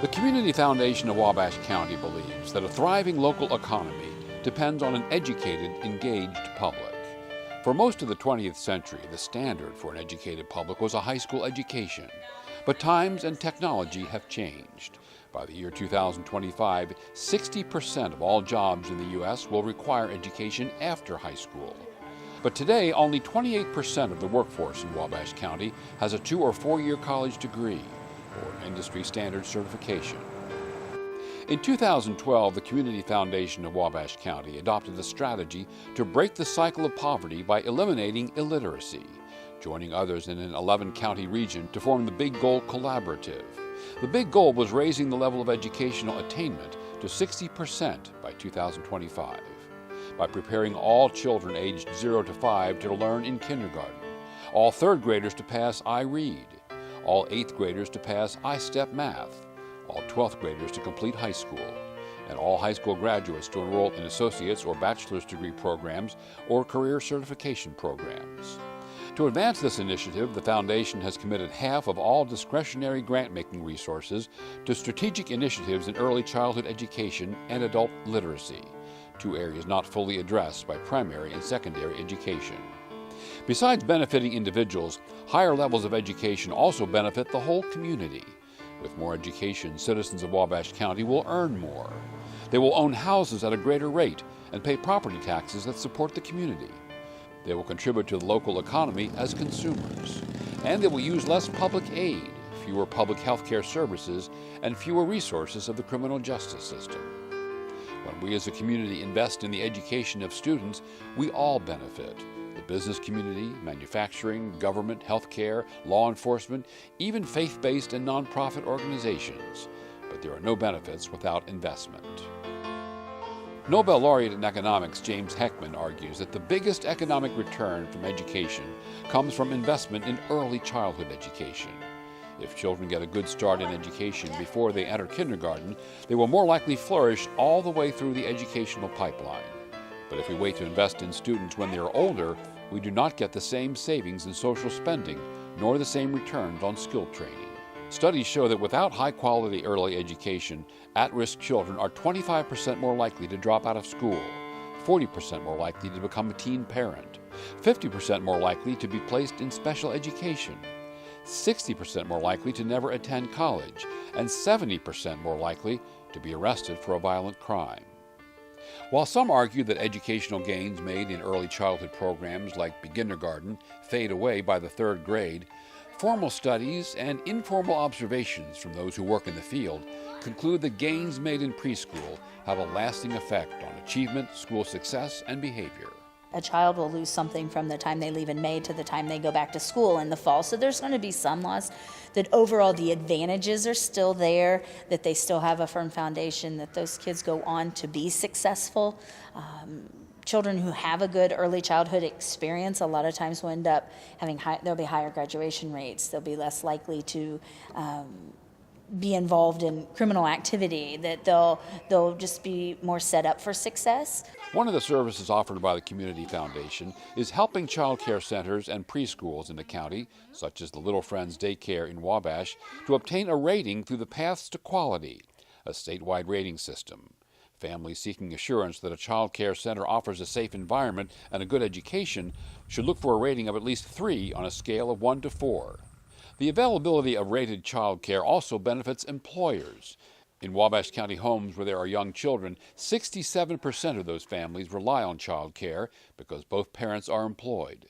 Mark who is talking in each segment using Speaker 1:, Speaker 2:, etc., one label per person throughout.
Speaker 1: The Community Foundation of Wabash County believes that a thriving local economy depends on an educated, engaged public. For most of the 20th century, the standard for an educated public was a high school education. But times and technology have changed. By the year 2025, 60% of all jobs in the U.S. will require education after high school. But today, only 28% of the workforce in Wabash County has a 2- or 4-year college degree or an industry standard certification. In 2012, the Community Foundation of Wabash County adopted a strategy to break the cycle of poverty by eliminating illiteracy, joining others in an 11-county region to form the Big Goal Collaborative. The big goal was raising the level of educational attainment to 60% by 2025. By preparing all children aged 0 to 5 to learn in kindergarten, all 3rd graders to pass iRead, all 8th graders to pass iStep Math, all 12th graders to complete high school, and all high school graduates to enroll in associate's or bachelor's degree programs or career certification programs. To advance this initiative, the Foundation has committed half of all discretionary grant-making resources to strategic initiatives in early childhood education and adult literacy, 2 areas not fully addressed by primary and secondary education. Besides benefiting individuals, higher levels of education also benefit the whole community. With more education, citizens of Wabash County will earn more. They will own houses at a greater rate and pay property taxes that support the community. They will contribute to the local economy as consumers. And they will use less public aid, fewer public health care services, and fewer resources of the criminal justice system. When we as a community invest in the education of students, we all benefit. The business community, manufacturing, government, healthcare, law enforcement, even faith-based and nonprofit organizations. But there are no benefits without investment. Nobel laureate in economics James Heckman argues that the biggest economic return from education comes from investment in early childhood education. If children get a good start in education before they enter kindergarten, they will more likely flourish all the way through the educational pipeline. But if we wait to invest in students when they are older, we do not get the same savings in social spending, nor the same returns on skill training. Studies show that without high-quality early education, at-risk children are 25% more likely to drop out of school, 40% more likely to become a teen parent, 50% more likely to be placed in special education, 60% more likely to never attend college, and 70% more likely to be arrested for a violent crime. While some argue that educational gains made in early childhood programs like beginnergarten fade away by the 3rd grade, formal studies and informal observations from those who work in the field conclude that gains made in preschool have a lasting effect on achievement, school success, and behavior.
Speaker 2: A child will lose something from the time they leave in May to the time they go back to school in the fall. So there's going to be some loss, that overall the advantages are still there, that they still have a firm foundation, that those kids go on to be successful. Children who have a good early childhood experience a lot of times will end up having there'll be higher graduation rates. They'll be less likely to be involved in criminal activity, that they'll just be more set up for success.
Speaker 1: One of the services offered by the Community Foundation is helping child care centers and preschools in the county, such as the Little Friends Daycare in Wabash, to obtain a rating through the Paths to Quality, a statewide rating system. Families seeking assurance that a child care center offers a safe environment and a good education should look for a rating of at least 3 on a scale of 1 to 4. The availability of rated child care also benefits employers. In Wabash County homes where there are young children, 67% of those families rely on child care because both parents are employed.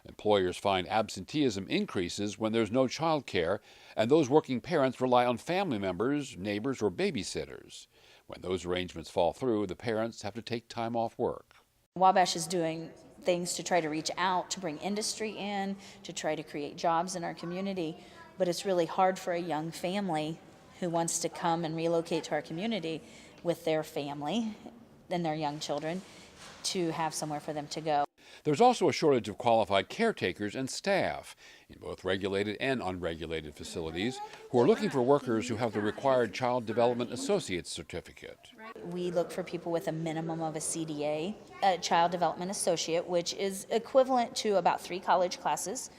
Speaker 1: Employers find absenteeism increases when there's no child care, and those working parents rely on family members, neighbors, or babysitters. When those arrangements fall through, the parents have to take time off work.
Speaker 2: Wabash is doing things to try to reach out, to bring industry in, to try to create jobs in our community, but it's really hard for a young family who wants to come and relocate to our community with their family and their young children to have somewhere for them to go.
Speaker 1: There's also a shortage of qualified caretakers and staff in both regulated and unregulated facilities who are looking for workers who have the required Child Development Associate's certificate.
Speaker 2: We look for people with a minimum of a CDA, a Child Development Associate, which is equivalent to about 3 college classes.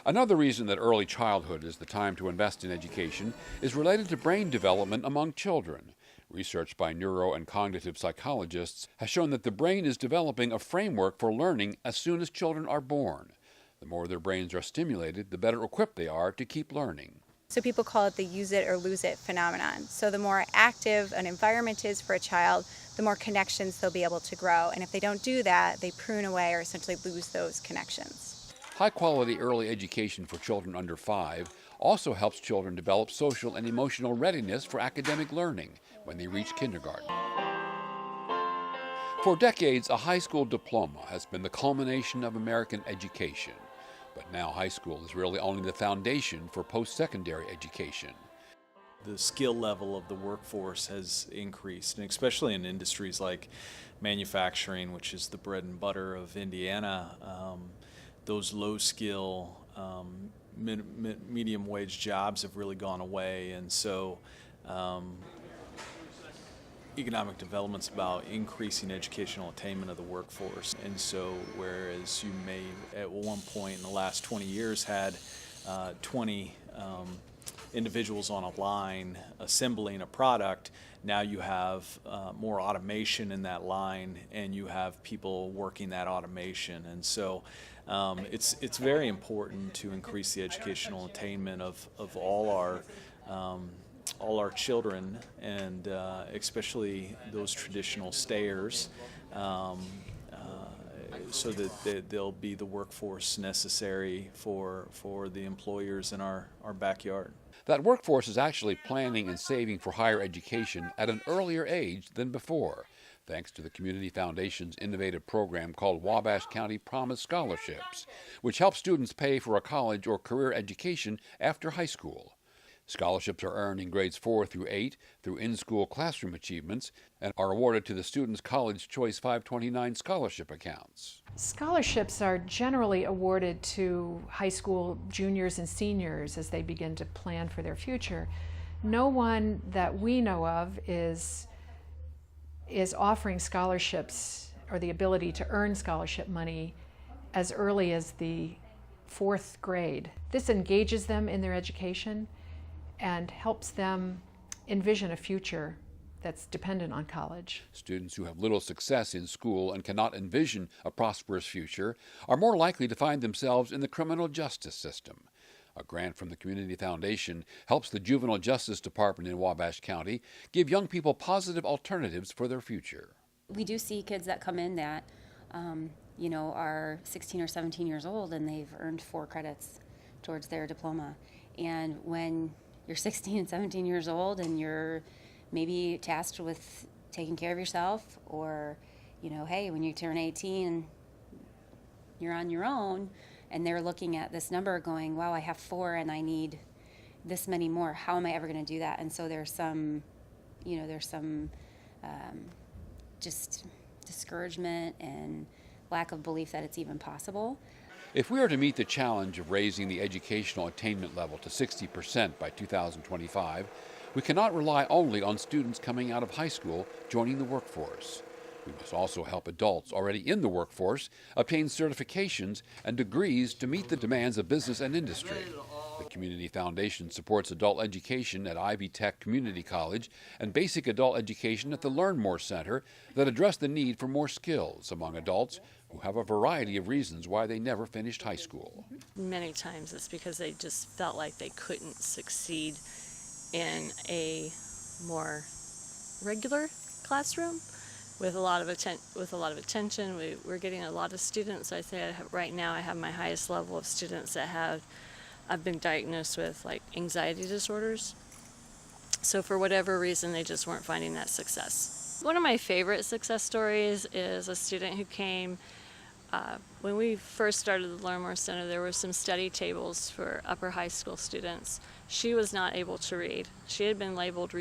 Speaker 1: Another reason that early childhood is the time to invest in education is related to brain development among children. Research by neuro and cognitive psychologists has shown that the brain is developing a framework for learning as soon as children are born. The more their brains are stimulated, the better equipped they are to keep learning.
Speaker 3: So people call it the use it or lose it phenomenon. So the more active an environment is for a child, the more connections they'll be able to grow. And if they don't do that, they prune away or essentially lose those connections.
Speaker 1: High-quality early education for children under 5 also helps children develop social and emotional readiness for academic learning when they reach kindergarten. For decades, a high school diploma has been the culmination of American education. But now high school is really only the foundation for post-secondary education.
Speaker 4: The skill level of the workforce has increased, and especially in industries like manufacturing, which is the bread and butter of Indiana. Those low-skill, medium-wage jobs have really gone away, and so economic development's about increasing educational attainment of the workforce. And so whereas you may at one point in the last 20 years had 20 individuals on a line assembling a product, now you have more automation in that line, and you have people working that automation. And so it's very important to increase the educational attainment of all our children, and especially those traditional stayers, so that they'll be the workforce necessary for the employers in our backyard.
Speaker 1: That workforce is actually planning and saving for higher education at an earlier age than before, thanks to the Community Foundation's innovative program called Wabash County Promise Scholarships, which helps students pay for a college or career education after high school. Scholarships are earned in grades 4 through 8 through in-school classroom achievements and are awarded to the students' College Choice 529 scholarship accounts.
Speaker 5: Scholarships are generally awarded to high school juniors and seniors as they begin to plan for their future. No one that we know of is offering scholarships or the ability to earn scholarship money as early as the 4th grade. This engages them in their education and helps them envision a future that's dependent on college.
Speaker 1: Students who have little success in school and cannot envision a prosperous future are more likely to find themselves in the criminal justice system. A grant from the Community Foundation helps the Juvenile Justice Department in Wabash County give young people positive alternatives for their future.
Speaker 6: We do see kids that come in that, are 16 or 17 years old, and they've earned 4 credits towards their diploma. And when you're 16 and 17 years old and you're maybe tasked with taking care of yourself, or, hey, when you turn 18, you're on your own, and they're looking at this number going, wow, I have 4 and I need this many more. How am I ever going to do that? And so there's some just discouragement and lack of belief that it's even possible.
Speaker 1: If we are to meet the challenge of raising the educational attainment level to 60% by 2025, we cannot rely only on students coming out of high school joining the workforce. We must also help adults already in the workforce obtain certifications and degrees to meet the demands of business and industry. The Community Foundation supports adult education at Ivy Tech Community College and basic adult education at the Learn More Center that address the need for more skills among adults who have a variety of reasons why they never finished high school.
Speaker 7: Many times it's because they just felt like they couldn't succeed in a more regular classroom with a lot of attention. We're getting a lot of students. I say right now I have my highest level of students that I've been diagnosed with like anxiety disorders. So for whatever reason, they just weren't finding that success. One of my favorite success stories is a student who came when we first started the Learn More Center. There were some study tables for upper high school students. She was not able to read. She had been labeled,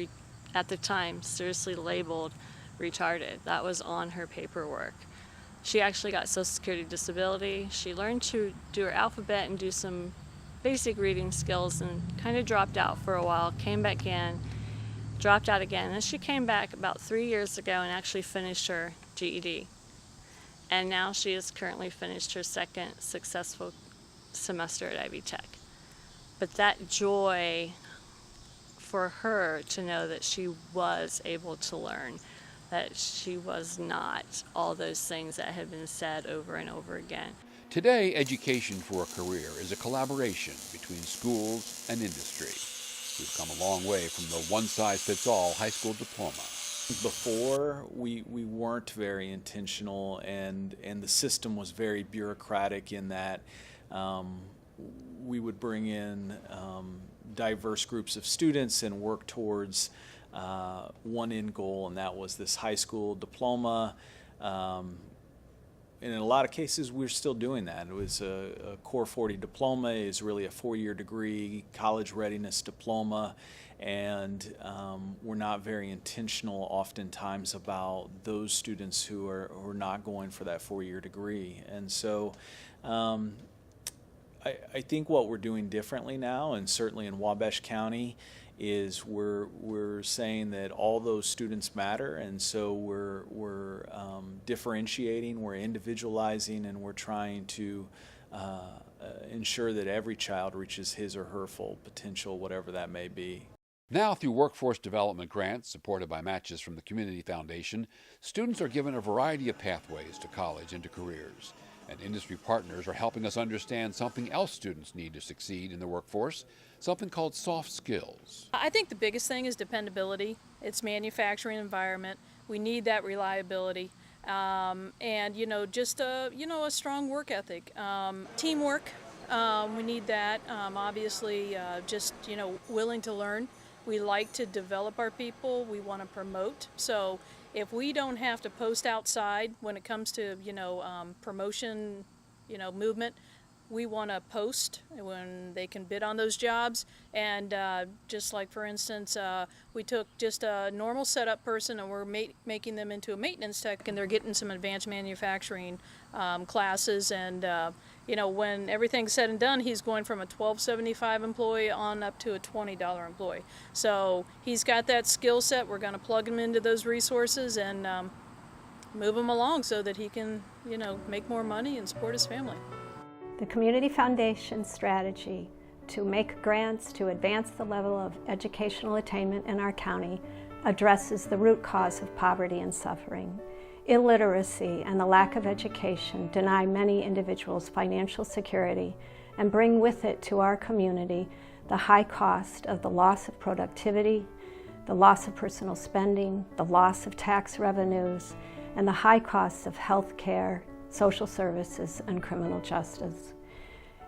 Speaker 7: at the time, seriously labeled retarded. That was on her paperwork. She actually got Social Security disability. She learned to do her alphabet and do some basic reading skills and kind of dropped out for a while, came back in, dropped out again. And she came back about 3 years ago and actually finished her GED. And now she has currently finished her second successful semester at Ivy Tech. But that joy for her to know that she was able to learn, that she was not all those things that had been said over and over again.
Speaker 1: Today, education for a career is a collaboration between schools and industry. We've come a long way from the one-size-fits-all high school diploma.
Speaker 4: Before, we weren't very intentional, and the system was very bureaucratic in that we would bring in diverse groups of students and work towards one end goal, and that was this high school diploma. And in a lot of cases, we're still doing that. It was a Core 40 diploma is really a 4-year degree, college readiness diploma, and we're not very intentional oftentimes about those students who are not going for that 4-year degree. And so I think what we're doing differently now, and certainly in Wabash County, is we're saying that all those students matter, and so we're differentiating, we're individualizing, and we're trying to ensure that every child reaches his or her full potential, whatever that may be.
Speaker 1: Now, through workforce development grants supported by matches from the Community Foundation, students are given a variety of pathways to college and to careers. And industry partners are helping us understand something else students need to succeed in the workforce, something called soft skills.
Speaker 8: I think the biggest thing is dependability. It's manufacturing environment. We need that reliability. And just a strong work ethic. Teamwork, we need that. Obviously, just willing to learn. We like to develop our people. We want to promote. So if we don't have to post outside when it comes to promotion, movement, we want to post when they can bid on those jobs. And just like, for instance, we took just a normal setup person and we're making them into a maintenance tech, and they're getting some advanced manufacturing classes. And when everything's said and done, he's going from a $12.75 employee on up to a $20 employee. So he's got that skill set. We're going to plug him into those resources and move him along so that he can, make more money and support his family.
Speaker 9: The Community Foundation strategy to make grants to advance the level of educational attainment in our county addresses the root cause of poverty and suffering. Illiteracy and the lack of education deny many individuals financial security and bring with it to our community the high cost of the loss of productivity, the loss of personal spending, the loss of tax revenues, and the high costs of health care, social services, and criminal justice.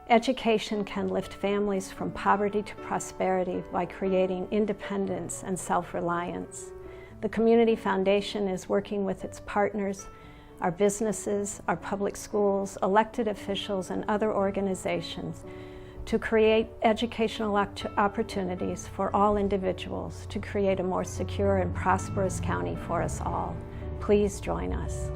Speaker 9: Education can lift families from poverty to prosperity by creating independence and self-reliance. The Community Foundation is working with its partners, our businesses, our public schools, elected officials, and other organizations to create educational opportunities for all individuals to create a more secure and prosperous county for us all. Please join us.